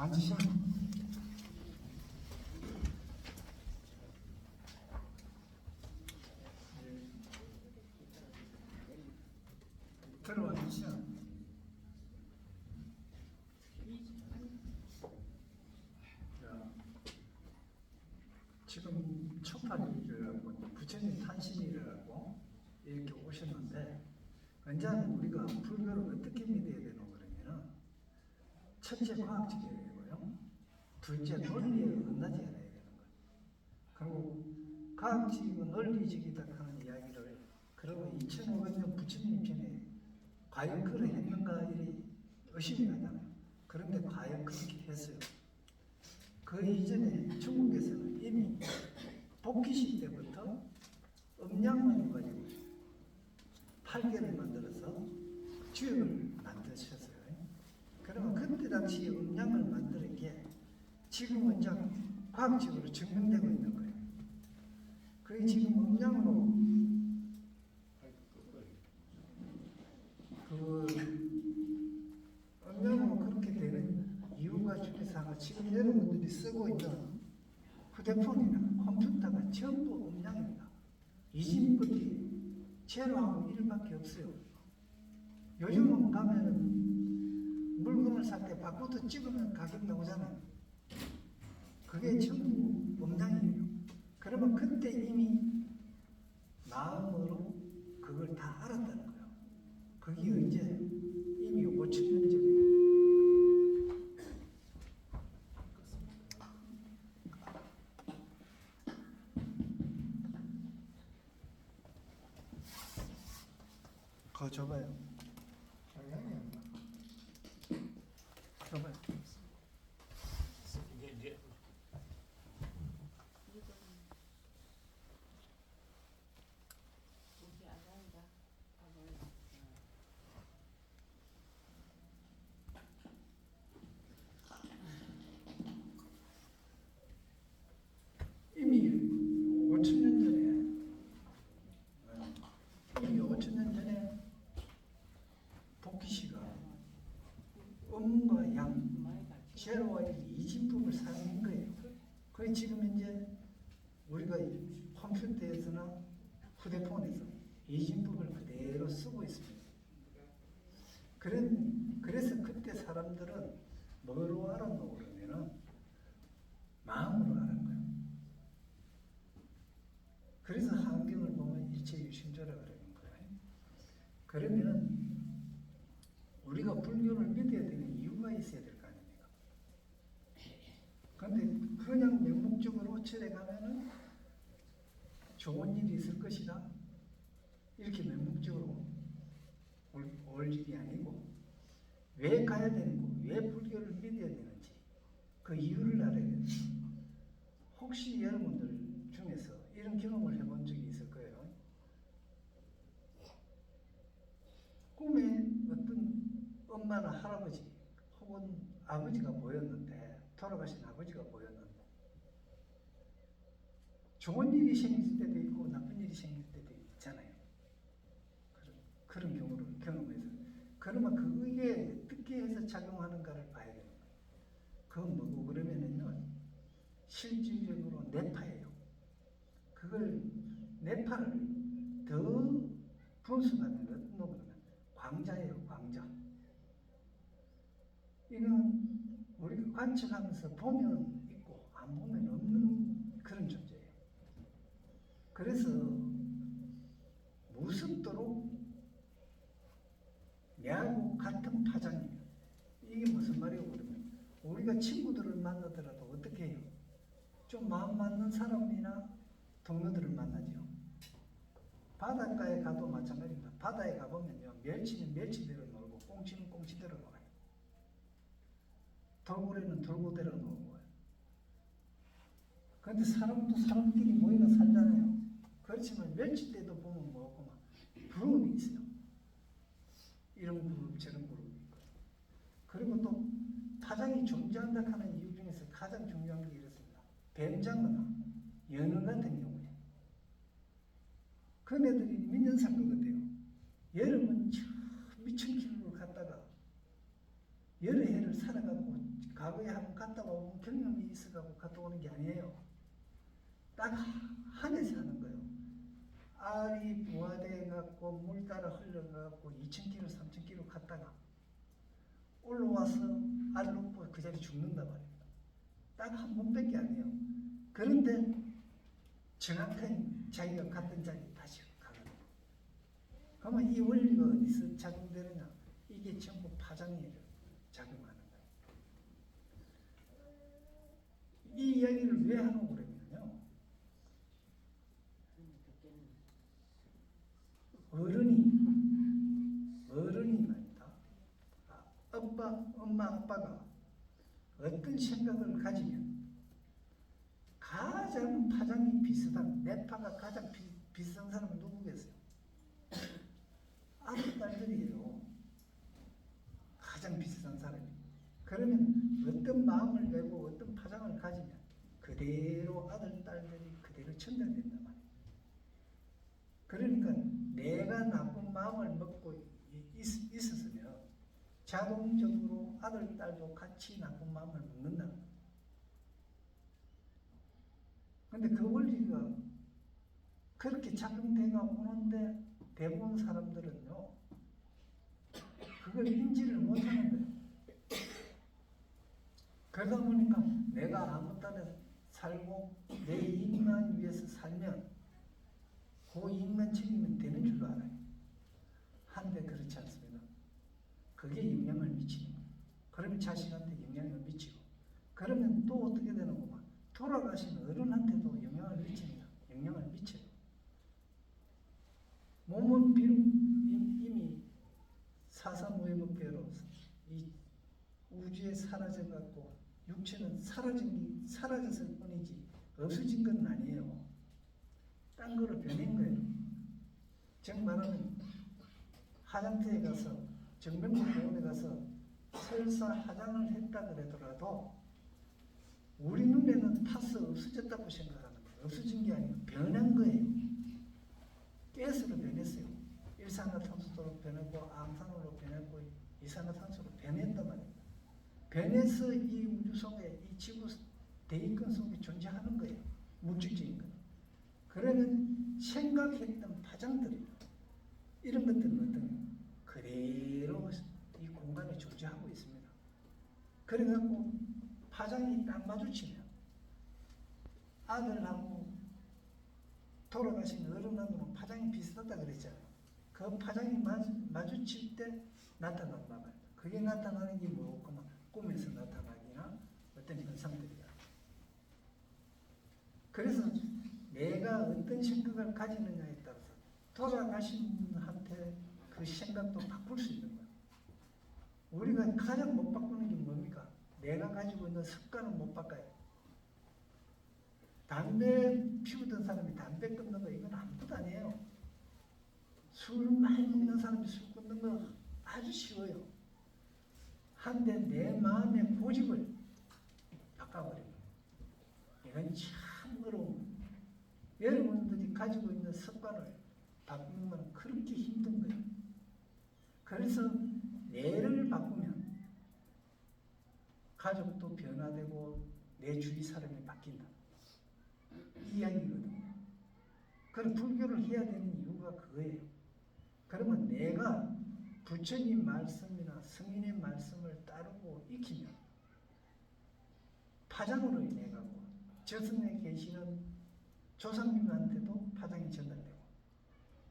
앉으시면 들어와 주시면 지금 초파일이라고 부처님 탄신일이라고 이렇게 오셨는데 언제는 우리가 불교를 어떻게 믿어야 되는 거냐면 첫째 과학적이고요, 둘째 논리에 언나지 않아야 되는 거예요. 그리고 과학적이고 논리적이다 하는 이야기를 그러고 2500년 부처님 전에 과연 그를 했는가 이리 의심이 나잖아요. 그런데 과연 그렇게 했어요. 그 이전에 중국에서는 이미 복귀시 때부터 음양을 가지고 8개를 만들어서 주역을 만드셨어요. 그러면 그때 당시 음양을 만드는 게 지금은 이제 과학적으로 증명되고 있는 거예요. 그게 지금 음양으로 음양으로 그렇게 되는 이유가 중에서 하나, 지금 여러분들이 쓰고 있는 휴대폰이나 컴퓨터가 전부 음량입니다. 이진법이 제로하고 1밖에 없어요. 요즘은 가면은 물건을 살 때 바코드 찍으면 가격 나오잖아요. 그게 전부 음량이에요. 그러면 그때 이미 마음으로 그걸 다 알았다는 거예요. 그게 언제? 이미 5,000년 전에. 그거 줘봐요. 줘봐요. 이미 5,000년 전에 복귀씨가 음과 양, 제로와 이진법을 사용한 거예요. 그게 지금 이제 우리가 컴퓨터에서나 휴대폰에서 이진법을 그대로 쓰고 있습니다. 그래서 그때 사람들은 뭐로 알았노 그러면은 마음으로 알은 거예요. 그래서 환경을 보면 일체유심조라 그러는 거예요. 그러면 우리가 불교를 믿어야 되는 이유가 있어야 될 거 아닙니까? 그런데 그냥 명목적으로 절에 가면은 좋은 일이 있을 것이다, 이렇게 명목적으로 올 일이 아니고, 왜 가야 되는고, 왜 불교를 믿어야 되는지 그 이유를 알아야 돼요. 혹시 여러분들 중에서 이런 경험을 해본 적이 있을 거예요. 꿈에 어떤 엄마나 할아버지 혹은 아버지가 보였는데, 돌아가신 아버지가 보였는데, 좋은 일이 생길 때도 있고 나쁜 일이 생길 때도 있잖아요. 그런 경우를 경험해서, 그러면 그게 어떻게 해서 작용하는가를 봐야 되는 거예요. 그건 뭐고 그러면은요, 실질적으로 뇌파예요. 그걸 뇌파를 더 분석하면 어떤 거 그러면 광자예요, 광자. 이건 우리가 관측하면서 보면 있고 안 보면 없는 그런 존재예요. 그래서 무섭도록 내하고 같은 파장이에요. 이게 무슨 말이에요 그러면, 우리가 친구들을 만나더라도 어떻게 해요? 좀 마음 맞는 사람이나 동료들을 만나죠. 바닷가에 가도 마찬가지입니다. 바다에 가보면요, 멸치는 멸치대로 놀고 꽁치는 꽁치대로 놀아요. 돌고래는 돌고대로 놀고. 그런데 사람도 사람끼리 모여서 살잖아요. 그렇지만 멸치대도 보면 뭐고 막 그룹이 있어요. 이런 그룹 저런 그룹이 있고. 그리고 또 파장이 존재한다 하는 이유 중에서 가장 중요한 게 이렇습니다. 뱀장어나 연어 같은 경우에 그네들이 몇 년 산 것 같아요. 여름은 저 미천 킬로를 갔다가 여러 해를 살아가고 과거에 한번 갔다 온 경험이 있어가지고 갔다 오는 게 아니에요. 딱 한 해 사는 거예요. 알이 부화돼갖고 물 따라 흘러가갖고 2,000km, 3,000km 갔다가 올라와서 알을 놓고 그 자리에 죽는단 말이에요. 딱 한 번밖에 아니에요. 그런데 정확한 자기가 갔던 자리에 다시 가거든요. 그러면 이 원리가 어디서 작용되느냐? 이게 전부 파장에 작용하는 거예요. 이 이야기를 왜 하는 그러면요. 어른이 말이다. 엄마, 아빠가 어떤 생각을 가지면 가장 파장이 비슷한, 뇌파가 가장 비슷한 사람은 누구겠어요? 아들, 딸들이에요. 가장 비슷한 사람이. 그러면 어떤 마음을 내고 어떤 파장을 가지면 그대로 아들, 딸들이 그대로 전달된단 말이에요. 그러니까 내가 나쁜 마음을 먹고 있었으면 자동적으로 아들, 딸도 같이 나쁜 마음을 먹는다. 근데 그 원리가 그렇게 작용돼가 오는데 대부분 사람들은요, 그걸 인지를 못하는 거예요. 그러다 보니까 내가 아무 딴에 살고 내 이익만 위해서 살면 그 이익만 챙기면 되는 줄로 알아요. 한데 그렇지 않습니다. 그게 영향을 미치는 거예요. 그러면 자식한테 영향을 미치고, 그러면 또 어떻게 되는 거만 돌아가신 어른한테도 영향을 미칩니다. 영향을 미쳐요. 몸은 비록 이미 사사무예법대로 이 우주에 사라져갖고 육체는 사라졌을 뿐이지 없어진 건 아니에요. 딴 거로 변한 거예요. 즉 말하면 화장터에 가서 정명국 병원에 가서 설사 화장을 했다 그러더라도 우리 눈에는 타서 없어졌다고 생각하는 거예요. 없어진 게 아니고 변한 거예요. 가스로 변했어요. 일산화탄소로 변하고 암산으로 변했고 이산화탄소로 변했단 말입니다. 변해서 이 우주 속에 이 지구 대기권 속에 존재하는 거예요. 물질적인 거. 그러면 생각했던 파장들 이런 것들은 어떤 그대로 이 공간에 존재하고 있습니다. 그래갖고 파장이 딱 마주치면 아들하고 돌아가신 어른하고는 파장이 비슷하다 그랬잖아요. 그 파장이 마주칠 때 나타난단 말이에요. 그게 나타나는 게 뭐고 꿈에서 나타나기나 어떤 현상들이야. 그래서 내가 어떤 생각을 가지느냐에 따라서 돌아가신 분한테 그 생각도 바꿀 수 있는 거예요. 우리가 가장 못 바꾸는 게 뭡니까? 내가 가지고 있는 습관은 못 바꿔요. 담배 피우던 사람이 담배 끊는 거 이건 아무것도 아니에요. 술 많이 먹는 사람이 술 끊는 거 아주 쉬워요. 한데 내 마음의 고집을 바꿔버리는 거예요. 이건 참 어려운. 여러분들이 가지고 있는 습관을 바꾸는 건 그렇게 힘든 거예요. 그래서 뇌를 바꾸면 가족도 변화되고 내 주위 사람이 바뀐다. 이 이야기거든요. 그럼 불교를 해야 되는 이유가 그거예요. 그러면 내가 부처님 말씀이나 성인의 말씀을 따르고 익히면 파장으로 인해 가고 저승에 계시는 조상님한테도 파장이 전달되고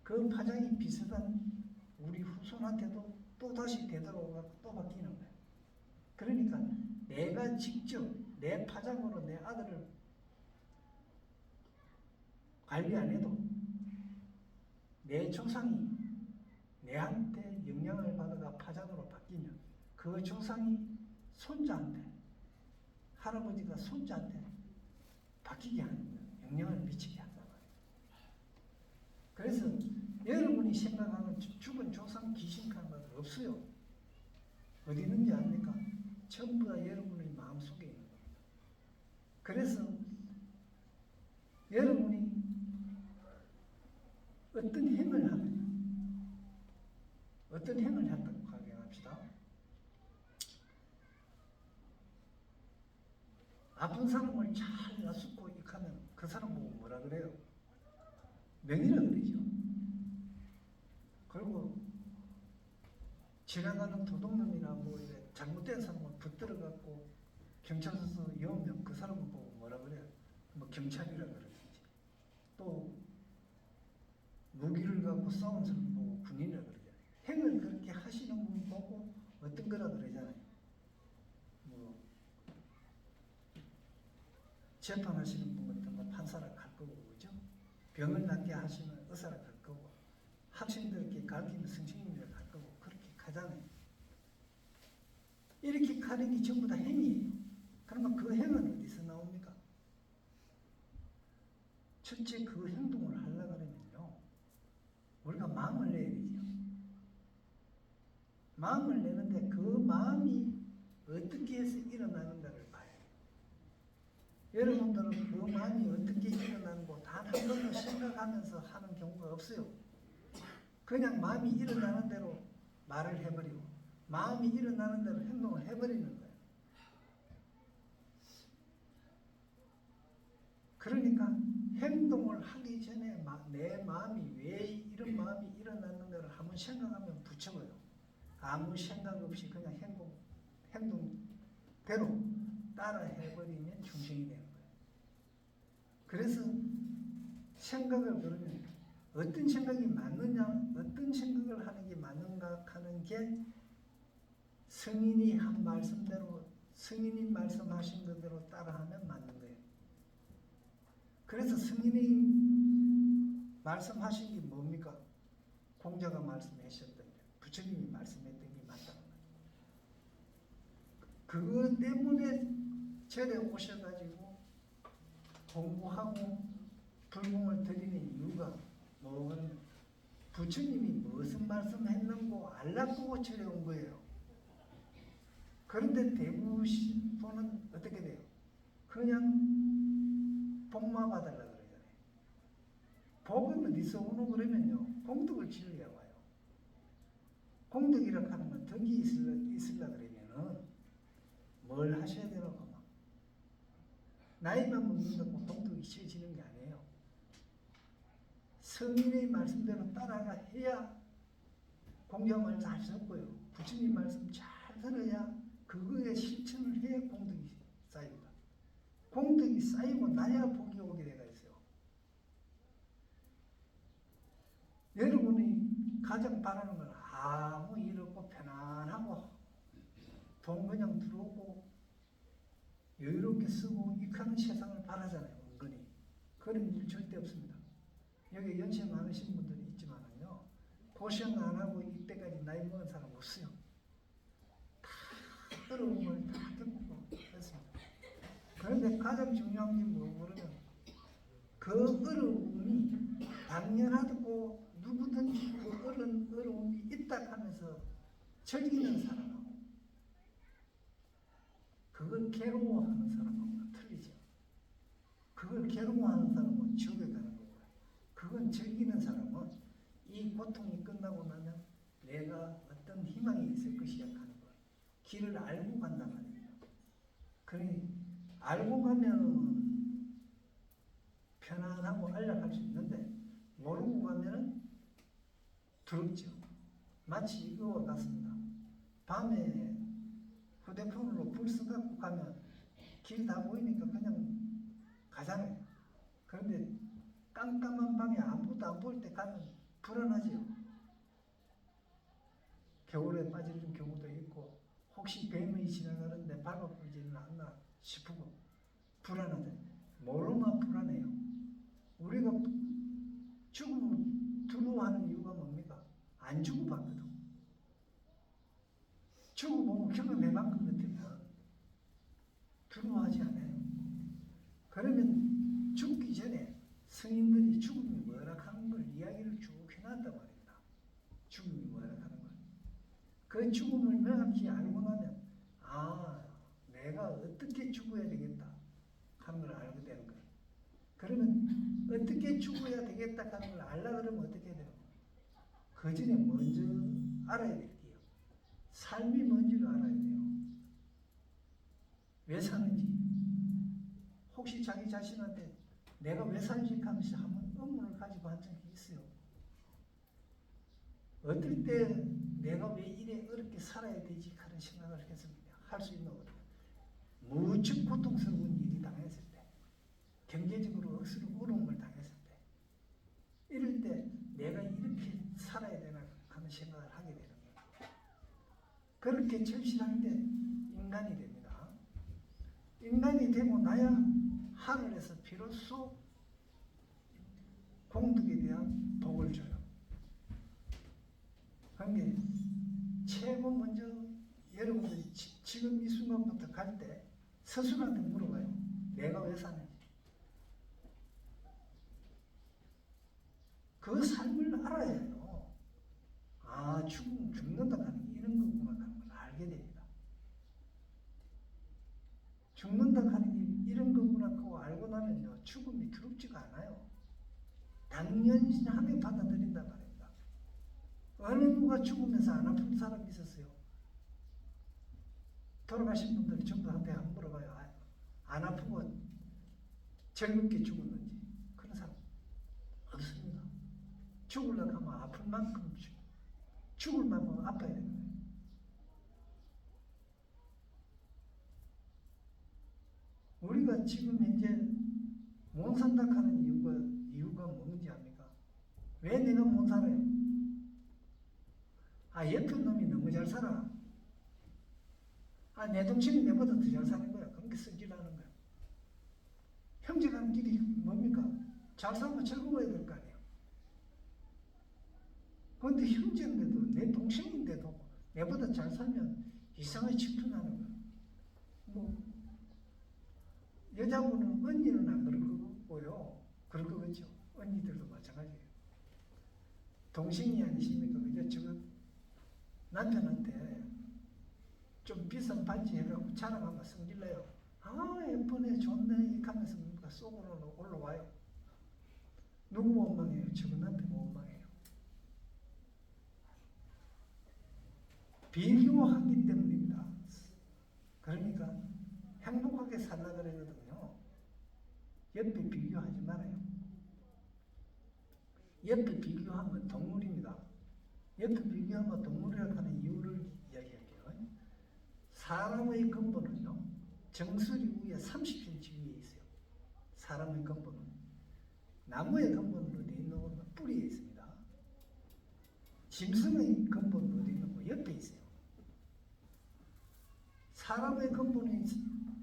그 파장이 비슷한 우리 후손한테도 또 다시 되돌아오고 또 바뀌는 거예요. 그러니까 내가 직접 내 파장으로 내 아들을 관리 안 해도 내 조상이 내한테 영향을 받아가 파장으로 바뀌면 그 조상이 손자한테 할아버지가 손자한테 바뀌게 하는 거예요. 영향을 미치게 한단 말이에요. 그래서 여러분이 생각하는 죽은 조상 귀신한 것 없어요. 어디 있는지 압니까? 전부 다 여러분의 마음속에 있는 겁니다. 그래서 여러분이 어떤 행을 하느냐, 어떤 행을 한다고 가정합시다. 아픈 사람을 잘 놔sup고 익하면 그 사람 보고 뭐라 그래요? 명이라 그러죠. 그리고 지나가는 도둑놈이나 뭐 이래 잘못된 사람을 붙들어갖고 경찰서에 여우면 그 사람을 보고 뭐라 그래요? 뭐 경찰이라 그러든지. 또 무기를 갖고 싸운 사람 보고 군인이라 그러잖아요. 행을 그렇게 하시는 분 보고 어떤 거라 그러잖아요. 뭐 재판하시는 분 같은 거 판사라 할 거고, 그죠? 병을 낫게 하시면 의사라 할 거고, 학생들께 가르치는 선생님이라 할 거고, 그렇게 가잖아요. 이렇게 가는 게 전부 다 행위예요. 그러면 그 행은 어디서 나옵니까? 첫째, 그 행동을 하려고 하면요, 우리가 마음을 내야 되죠. 마음을 내는데 그 마음이 어떻게 해서 일어나는가를 봐야 돼요. 여러분들은 그 마음이 어떻게 일어나는고 단 한 번도 생각하면서 하는 경우가 없어요. 그냥 마음이 일어나는 대로 말을 해버리고 마음이 일어나는 대로 행동을 해버리는 거예요. 그러니까 행동을 하기 전에 내 마음이 왜 이런 마음이 일어났는가를 한번 생각하면 붙여봐요. 아무 생각 없이 그냥 행동대로 따라 해버리면 중생이 되는 거예요. 그래서 생각을 그러면 어떤 생각이 맞느냐, 어떤 생각을 하는 게 맞는가 하는 게 성인이 한 말씀대로, 성인이 말씀하신 그대로 따라하면 맞는 거예요. 그래서 성인이 말씀하신 게 뭡니까? 공자가 말씀하셨던 게, 부처님이 말씀했던 게 맞다는 거예요. 그것 때문에 절에 오셔가지고 공부하고 불공을 드리는 이유가 뭐냐면 부처님이 무슨 말씀했는고 알라고 절에 온 거예요. 그런데 대부분은 어떻게 돼요? 그냥 복마 받으려고 그러잖아요. 복은 어디서 오노 그러면요, 공덕을 지으려 와요. 공덕이라고 하는 건 덕이 있으려 그러면은 뭘 하셔야 되노? 나이만 먹는다고 공덕이 지어지는 게 아니에요. 성인의 말씀대로 따라가 해야 공자 말씀 잘 듣고요. 부처님 말씀 잘 들어야 그거에 실천을 해야 공덕이 쌓입니다. 공덕이 쌓이고 나야 복이 오게 되어 있어요. 여러분이 가장 바라는 건 아무 일 없고 편안하고 돈 그냥 들어오고 여유롭게 쓰고 익하는 세상을 바라잖아요. 은근히. 그런 일 절대 없습니다. 여기 연세 많으신 분들이 있지만은요, 고생 안 하고 이때까지 나이 먹은 사람 없어요. 다 어려움을 다 겪고 했습니다. 그런데 가장 중요한 게 뭐냐면 그 어려움이 당연하고 누구든지 그 어려움이 있다 하면서 즐기는 사람하고 그걸 괴로워하는 사람하고는 틀리죠. 그걸 괴로워하는 사람은 지옥에 가는 거고요. 그건 즐기는 사람은 이 고통이 끝나고 나면 내가 어떤 희망이 있을 것이야 하는 거예요. 길을 알고 간단 말이에요. 그러니 알고 가면 편안하고 안락할 수 있는데 모르고 가면 두렵죠. 마치 이거와 같습니다. 밤에 휴대폰으로 불 써갖고 가면 길 다 보이니까 그냥 가잖아요. 그런데 깜깜한 밤에 아무것도 안 보일 때 가면 불안하지요. 겨울에 빠지는 경우도 있고 혹시 뱀이 지나가는데 밟아보지는 않나 싶고 불안하다. 모르면 불안해요. 우리가 죽음을 두려워하는 이유가 뭡니까? 안 죽어봤거든. 죽어보면 경험해본 것 같으면 두려워하지 않아요. 그러면 죽기 전에 스님들이 죽음이 뭐라 하는 걸 이야기를 쭉 해놨단 말입니다. 죽음이 뭐라 하는 걸. 그 죽음을 명확히 알고 나면 아, 내가 어떻게 죽어야 되겠다 하는 걸 알게 되는 거예요. 그러면 어떻게 죽어야 되겠다 하는 걸 알라 그러면 어떻게 돼요? 그 전에 먼저 알아야 될게요. 삶이 뭔지를 알아야 돼요. 왜 사는지, 혹시 자기 자신한테 내가 왜 살지 하면서 한번 의문을 가지고 한 적이 있어요. 어떨 때 내가 왜 이래 어렵게 살아야 되지 하는 생각을 했습니다. 할 수 있는 거예요. 무척 고통스러운 일이 당했을 때, 경제적으로 억수로 어려움을 당했을 때, 이럴 때 내가 이렇게 살아야 되나 하는 생각을 하게 되는 거예요. 그렇게 절실할 때 인간이 됩니다. 인간이 되고 나야 하늘에서 비로소 공덕에 대한 복을 줘요. 그게 최고 먼저 여러분들이 지금 이 순간부터 갈 때 스스로한테 물어봐요. 내가 왜 사는지. 그 삶을 알아야 해요. 아, 죽는다 하는 게 이런 거구나 하는 걸 알게 됩니다. 죽는다 하는 게 이런 거구나 하고 알고 나면요, 죽음이 두렵지가 않아요. 당연하게 받아들인단 말입니다. 어느 누가 죽으면서 안 아픈 사람이 있었어요? 돌아가신 분들이 전부 한테 한번 물어봐요. 안 아프고 즐겁게 죽었는지. 그런 사람 없습니다. 죽으려고 하면 아플 만큼 죽을 만큼 아파야 되는 거예요. 우리가 지금 현재 못 산다 하는 이유가 뭔지 압니까? 왜 내가 못 살아요? 옆에 놈이 너무 잘 살아. 내 동생이 내보다 더 잘 사는 거야. 그런 게 성질하는 거야. 형제간 길이 뭡니까? 잘 살고 즐거워야 될 거 아니에요. 그런데 형제인데도 내 동생인데도 내보다 잘 살면 이상하게 질투나는 거야. 뭐 여자분은 언니는 안 그럴 거고요. 그럴 거겠죠. 언니들도 마찬가지예요. 동생이 아니십니까? 그죠? 저 남편한테 좀 비싼 반지 해갖고 자랑하면 성질내요. 예쁘네, 좋네, 이렇게 하면서 뭔가 속으로 올라와요. 누구 원망해요? 저거 남편 원망해요. 비교하기 때문입니다. 그러니까 행복하게 살라 그러거든요. 옆에 비교하지 말아요. 옆에 비교하면 동물입니다. 옆에 비교하면 동물이라고 하는 이유를 이야기할게요. 사람의 근본은요, 정수리 위에 30cm 위에 있어요. 사람의 근본은. 나무의 근본은 어디 있는 거면 뿌리에 있습니다. 짐승의 근본은 어디 있는 거 옆에 있어요. 사람의 근본은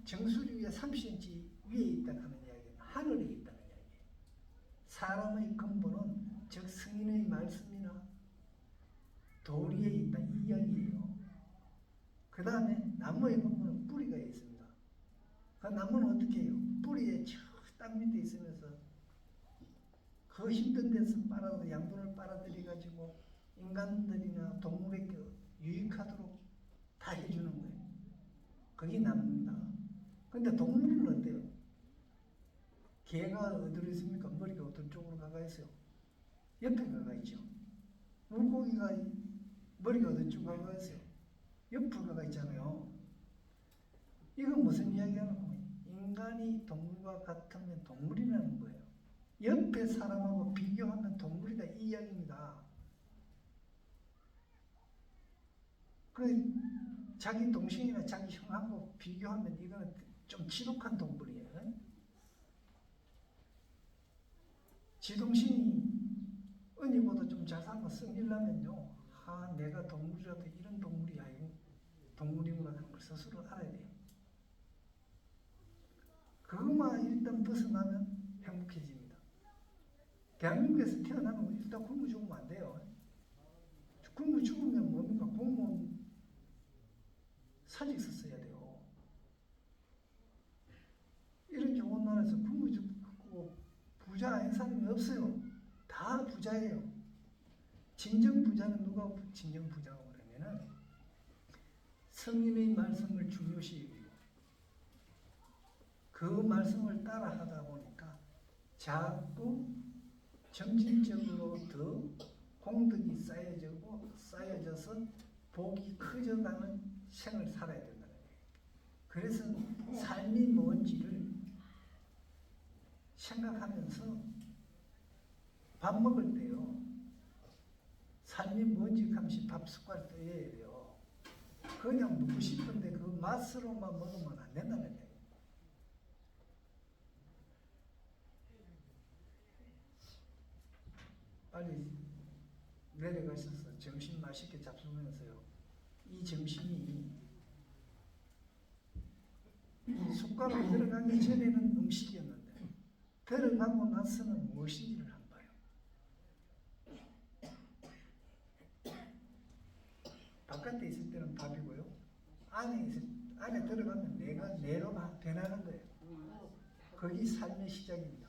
정수리 위에 30cm 위에 있다는 이야기는 하늘에 있다는 이야기예요. 사람의 근본은 즉 성인의 말씀이나 도리에 있다 이 이야기예요. 그 다음에 나무의 근본은 뿌리가 있습니다. 그 나무는 어떻게 해요? 뿌리에 땅 밑에 있으면서 그 힘든 데서 양분을 빨아들여가지고 인간들이나 동물에게 유익하도록 다 해주는 거예요. 그게 나무입니다. 근데 동물은 어때요? 개가 어디로 있습니까? 머리가 어떤 쪽으로 가가 있어요? 옆에 가가 있죠. 물고기가 머리가 어떤 쪽으로 가가 있어요? 옆으로 가가 있잖아요. 이건 무슨 이야기하는 거예요? 인간이 동물과 같으면 동물이라는 거예요. 옆에 사람하고 비교하면 동물이다 이 이야기입니다. 그 자기 동생이나 자기 형하고 비교하면 이거는 좀 지독한 동물이에요. 지 동생이 언니보다 좀 잘 살고 성질나면요, 내가 동물이라도 이런 동물이 아니고 동물이구나 하는 걸 스스로 알아야 돼요. 그것만 일단 벗어나면 행복해집니다. 대한민국에서 태어나면 일단 굶어 죽으면 안 돼요. 굶어 죽으면 뭡니까? 공무원 사직 썼어야 돼요. 이런 좋은 나라에서 굶어 죽고 부자 아닌 사람이 없어요. 다 부자예요. 진정 부자는 누가 진정 부자고 그러면은 성인의 말씀을 중요시 여기고 그 말씀을 따라 하다 보니까 자꾸 점진적으로 더 공덕이 쌓여져서 복이 커져가는 생을 살아야 된다는 거예요. 그래서 삶이 뭔지를 생각하면서 밥 먹을 때요. 삶이 뭔지 감시 밥 숟갈 떠야 돼요. 그냥 먹고 싶은데 그 맛으로만 먹으면 안 된다는 얘기예요. 빨리 내려가셔서 점심 맛있게 잡수면서요. 이 점심이 이 숟가락 들어가기 전에는 음식이었는데 들어가고 나서는 무엇인지를 한번 봐요. 바깥에 있을 때는 밥이고요. 안에 들어가면 내가 내로 변하는 거예요. 거기 삶의 시작입니다.